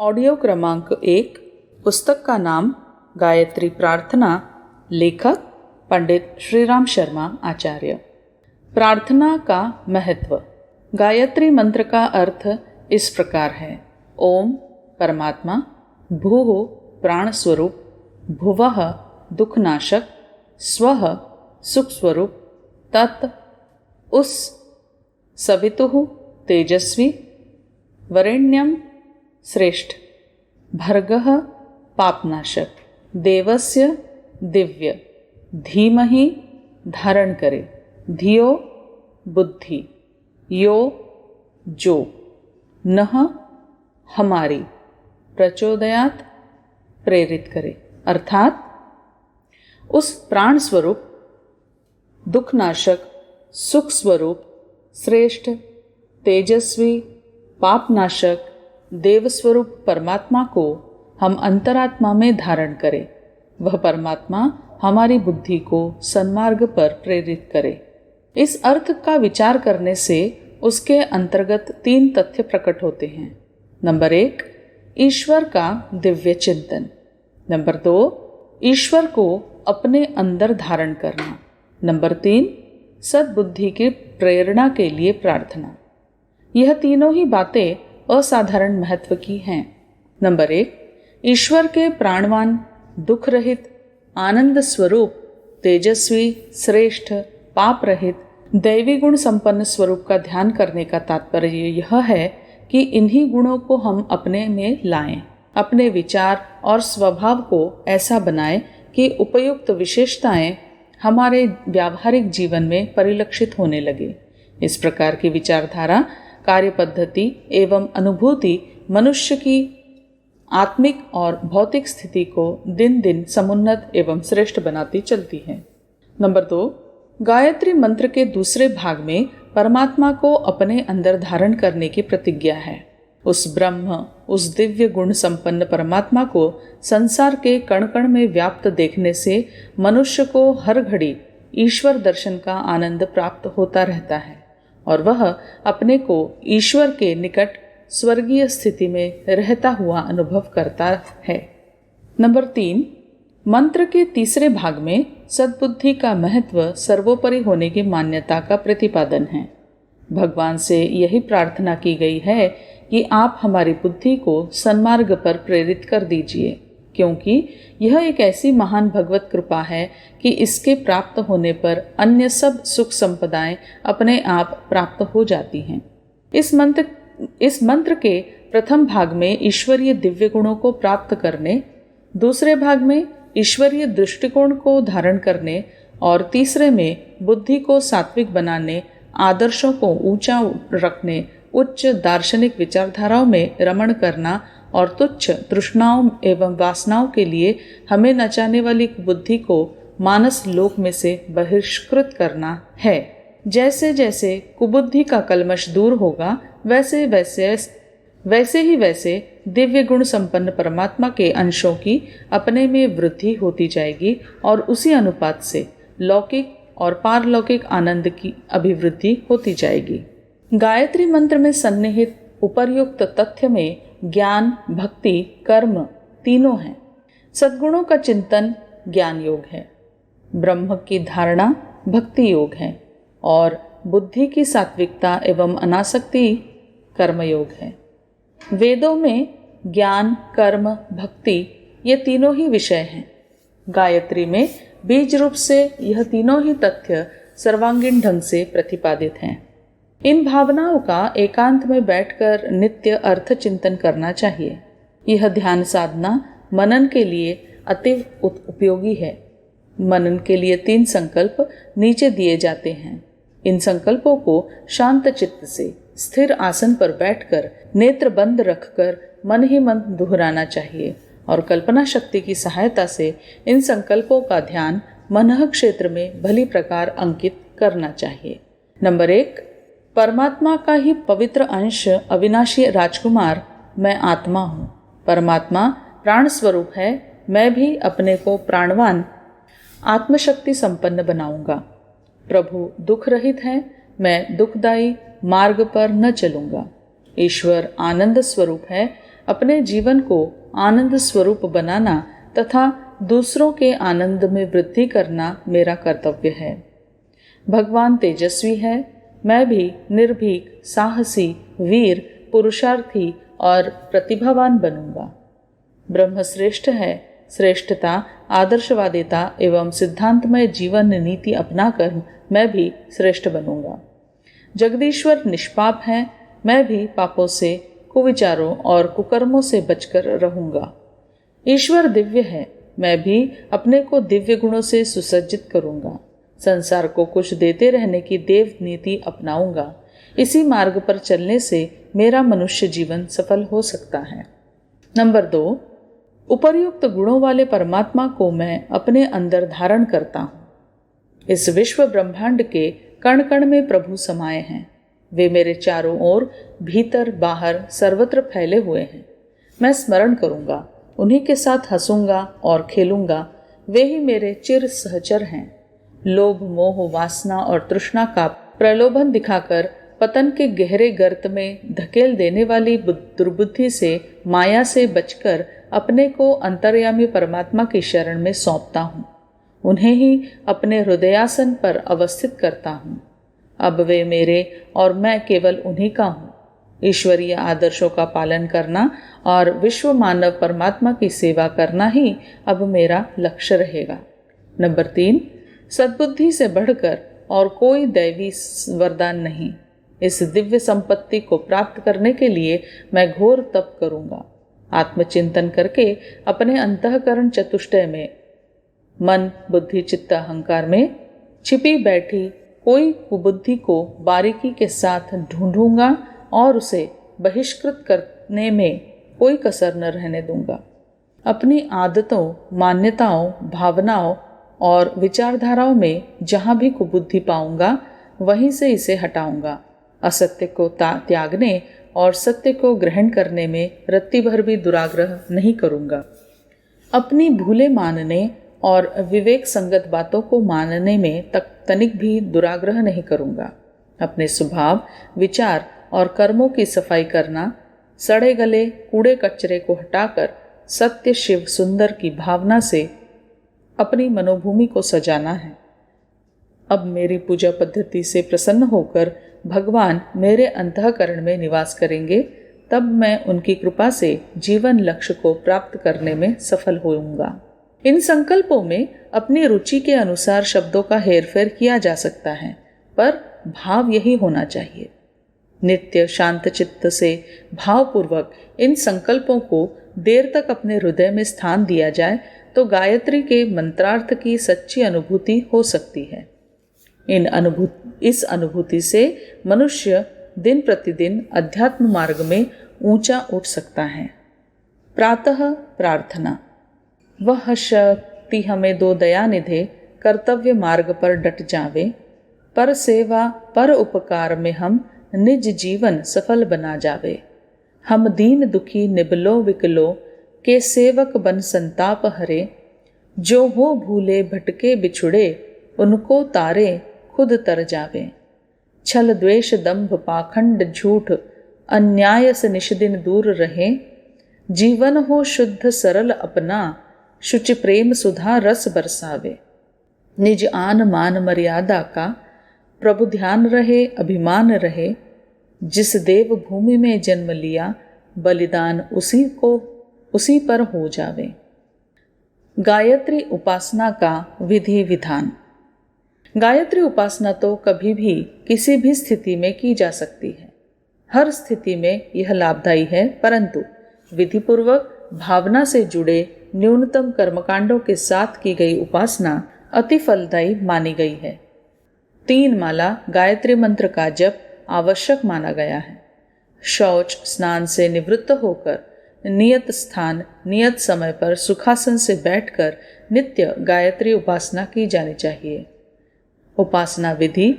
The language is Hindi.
ऑडियो क्रमांक 1। पुस्तक का नाम गायत्री प्रार्थना। लेखक पंडित श्रीराम शर्मा आचार्य। प्रार्थना का महत्व। गायत्री मंत्र का अर्थ इस प्रकार है। ओम परमात्मा, भूः प्राण स्वरूप, भुवः दुखनाशक, स्वः सुख स्वरूप, तत् उस सवितुः तेजस्वी, वरेण्यम श्रेष्ठ, भर्गः पापनाशक, देवस्य दिव्य, धीमहि धारण करे, धियो बुद्धि, यो जो, नः हमारी, प्रचोदयात प्रेरित करे। अर्थात उस प्राण स्वरूप, दुखनाशक, सुख स्वरूप, श्रेष्ठ, तेजस्वी, पापनाशक, देव स्वरूप परमात्मा को हम अंतरात्मा में धारण करें। वह परमात्मा हमारी बुद्धि को सन्मार्ग पर प्रेरित करे। इस अर्थ का विचार करने से उसके अंतर्गत 3 तथ्य प्रकट होते हैं। नंबर 1, ईश्वर का दिव्य चिंतन। नंबर 2, ईश्वर को अपने अंदर धारण करना। नंबर 3, सद्बुद्धि की प्रेरणा के लिए प्रार्थना। यह तीनों ही बातें असाधारण महत्व की हैं। नंबर 1, ईश्वर के प्राणवान, दुख रहित, आनंद स्वरूप, तेजस्वी, श्रेष्ठ, पाप रहित, दैवी गुण संपन्न स्वरूप का ध्यान करने का तात्पर्य यह है कि इन्हीं गुणों को हम अपने में लाएं, अपने विचार और स्वभाव को ऐसा बनाएं कि उपयुक्त विशेषताएं हमारे व्यावहारिक जीवन में परिलक्षित होने लगे। इस प्रकार की विचारधारा, कार्य पद्धति एवं अनुभूति मनुष्य की आत्मिक और भौतिक स्थिति को दिन दिन समुन्नत एवं श्रेष्ठ बनाती चलती है। नंबर 2, गायत्री मंत्र के दूसरे भाग में परमात्मा को अपने अंदर धारण करने की प्रतिज्ञा है। उस ब्रह्म, उस दिव्य गुण संपन्न परमात्मा को संसार के कण कण में व्याप्त देखने से मनुष्य को हर घड़ी ईश्वर दर्शन का आनंद प्राप्त होता रहता है और वह अपने को ईश्वर के निकट स्वर्गीय स्थिति में रहता हुआ अनुभव करता है। नंबर 3, मंत्र के तीसरे भाग में सद्बुद्धि का महत्व सर्वोपरि होने की मान्यता का प्रतिपादन है। भगवान से यही प्रार्थना की गई है कि आप हमारी बुद्धि को सन्मार्ग पर प्रेरित कर दीजिए, क्योंकि यह एक ऐसी महान भगवत कृपा है कि इसके प्राप्त होने पर अन्य सब सुख संपदाएं अपने आप प्राप्त हो जाती हैं। इस मंत्र के प्रथम भाग में ईश्वरीय दिव्य गुणों को प्राप्त करने, दूसरे भाग में ईश्वरीय दृष्टिकोण को धारण करने और तीसरे में बुद्धि को सात्विक बनाने, आदर्शों को ऊंचा रखने, उच्च दार्शनिक विचारधाराओं में रमण करना और तुच्छ तृष्णाओं एवं वासनाओं के लिए हमें नचाने वाली बुद्धि को मानस लोक में से बहिष्कृत करना है। जैसे जैसे कुबुद्धि का कलमश दूर होगा, वैसे ही दिव्य गुण संपन्न परमात्मा के अंशों की अपने में वृद्धि होती जाएगी और उसी अनुपात से लौकिक और पारलौकिक आनंद की अभिवृद्धि होती जाएगी। गायत्री मंत्र में सन्निहित उपर्युक्त तथ्य में ज्ञान, भक्ति, कर्म तीनों हैं। सद्गुणों का चिंतन ज्ञान योग है, ब्रह्म की धारणा भक्ति योग है और बुद्धि की सात्विकता एवं अनासक्ति कर्म योग है। वेदों में ज्ञान, कर्म, भक्ति ये तीनों ही विषय हैं। गायत्री में बीज रूप से यह तीनों ही तथ्य सर्वांगीण ढंग से प्रतिपादित हैं। इन भावनाओं का एकांत में बैठकर नित्य अर्थ चिंतन करना चाहिए। यह ध्यान साधना मनन के लिए अति उपयोगी है। मनन के लिए 3 संकल्प नीचे दिए जाते हैं। इन संकल्पों को शांत चित्त से स्थिर आसन पर बैठकर नेत्र बंद रखकर मन ही मन दोहराना चाहिए और कल्पना शक्ति की सहायता से इन संकल्पों का ध्यान मनः क्षेत्र में भली प्रकार अंकित करना चाहिए। नंबर 1, परमात्मा का ही पवित्र अंश अविनाशी राजकुमार मैं आत्मा हूँ। परमात्मा प्राण स्वरूप है। मैं भी अपने को प्राणवान आत्मशक्ति संपन्न बनाऊंगा। प्रभु दुख रहित है, मैं दुखदायी मार्ग पर न चलूंगा। ईश्वर आनंद स्वरूप है, अपने जीवन को आनंद स्वरूप बनाना तथा दूसरों के आनंद में वृद्धि करना मेरा कर्तव्य है। भगवान तेजस्वी है, मैं भी निर्भीक, साहसी, वीर, पुरुषार्थी और प्रतिभावान बनूंगा। ब्रह्म श्रेष्ठ है, श्रेष्ठता, आदर्शवादिता एवं सिद्धांतमय जीवन नीति अपनाकर मैं भी श्रेष्ठ बनूंगा। जगदीश्वर निष्पाप है, मैं भी पापों से, कुविचारों और कुकर्मों से बचकर रहूंगा। ईश्वर दिव्य है, मैं भी अपने को दिव्य गुणों से सुसज्जित करूंगा। संसार को कुछ देते रहने की देव नीति अपनाऊंगा। इसी मार्ग पर चलने से मेरा मनुष्य जीवन सफल हो सकता है। नंबर 2, उपर्युक्त गुणों वाले परमात्मा को मैं अपने अंदर धारण करता हूँ। इस विश्व ब्रह्मांड के कण कण में प्रभु समाये हैं। वे मेरे चारों ओर, भीतर बाहर सर्वत्र फैले हुए हैं। मैं स्मरण करूंगा, उन्हीं के साथ हंसूंगा और खेलूंगा। वे ही मेरे चिर सहचर हैं। लोभ, मोह, वासना और तृष्णा का प्रलोभन दिखाकर पतन के गहरे गर्त में धकेल देने वाली दुर्बुद्धि से, माया से बचकर अपने को अंतर्यामी परमात्मा की शरण में सौंपता हूँ। उन्हें ही अपने हृदयासन पर अवस्थित करता हूँ। अब वे मेरे और मैं केवल उन्हीं का हूँ। ईश्वरीय आदर्शों का पालन करना और विश्व मानव परमात्मा की सेवा करना ही अब मेरा लक्ष्य रहेगा। नंबर 3, सद्बुद्धि से बढ़कर और कोई दैवी वरदान नहीं। इस दिव्य संपत्ति को प्राप्त करने के लिए मैं घोर तप करूंगा। आत्मचिंतन करके अपने अंतःकरण चतुष्टय में, मन, बुद्धि, चित्त, अहंकार में छिपी बैठी कोई कुबुद्धि को बारीकी के साथ ढूंढूंगा और उसे बहिष्कृत करने में कोई कसर न रहने दूंगा। अपनी आदतों, मान्यताओं, भावनाओं और विचारधाराओं में जहाँ भी कुबुद्धि पाऊंगा वहीं से इसे हटाऊंगा। असत्य को त्यागने और सत्य को ग्रहण करने में रत्ती भर भी दुराग्रह नहीं करूंगा। अपनी भूले मानने और विवेक संगत बातों को मानने में तनिक भी दुराग्रह नहीं करूंगा। अपने स्वभाव, विचार और कर्मों की सफाई करना, सड़े गले कूड़े कचरे को हटाकर सत्य, शिव, सुंदर की भावना से अपनी मनोभूमि को सजाना है। अब मेरी पूजा पद्धति से प्रसन्न होकर भगवान मेरे अंतःकरण में निवास करेंगे, तब मैं उनकी कृपा से जीवन लक्ष्य को प्राप्त करने में सफल होऊंगा। इन संकल्पों में अपनी रुचि के अनुसार शब्दों का हेरफेर किया जा सकता है, पर भाव यही होना चाहिए। नित्य शांत चित्त से भावपूर्वक इन संकल्पों को देर तक अपने हृदय में स्थान दिया जाए तो गायत्री के मंत्रार्थ की सच्ची अनुभूति हो सकती है। इस अनुभूति से मनुष्य दिन प्रतिदिन अध्यात्म मार्ग में ऊंचा उठ सकता है। प्रातः प्रार्थना। वह शक्ति हमें दो दया निधे, कर्तव्य मार्ग पर डट जावे। पर सेवा पर उपकार में हम निज जीवन सफल बना जावे। हम दीन दुखी निबलो विकलो के सेवक बन संताप हरे। जो हो भूले भटके बिछुड़े, उनको तारे खुद तर जावे। छल द्वेष दंभ पाखंड झूठ, अन्याय से निष्दिन दूर रहे। जीवन हो शुद्ध सरल अपना, शुचि प्रेम सुधा रस बरसावे। निज आन मान मर्यादा का, प्रभु ध्यान रहे अभिमान रहे। जिस देव भूमि में जन्म लिया, बलिदान उसी पर हो जावे। गायत्री उपासना का विधि विधान। गायत्री उपासना तो कभी भी किसी भी स्थिति में की जा सकती है। हर स्थिति में यह लाभदायी है, परंतु विधिपूर्वक भावना से जुड़े न्यूनतम कर्मकांडों के साथ की गई उपासना अति फलदायी मानी गई है। 3 माला गायत्री मंत्र का जप आवश्यक माना गया है। शौच स्नान से निवृत्त होकर नियत स्थान नियत समय पर सुखासन से बैठकर नित्य गायत्री उपासना की जानी चाहिए। उपासना विधि।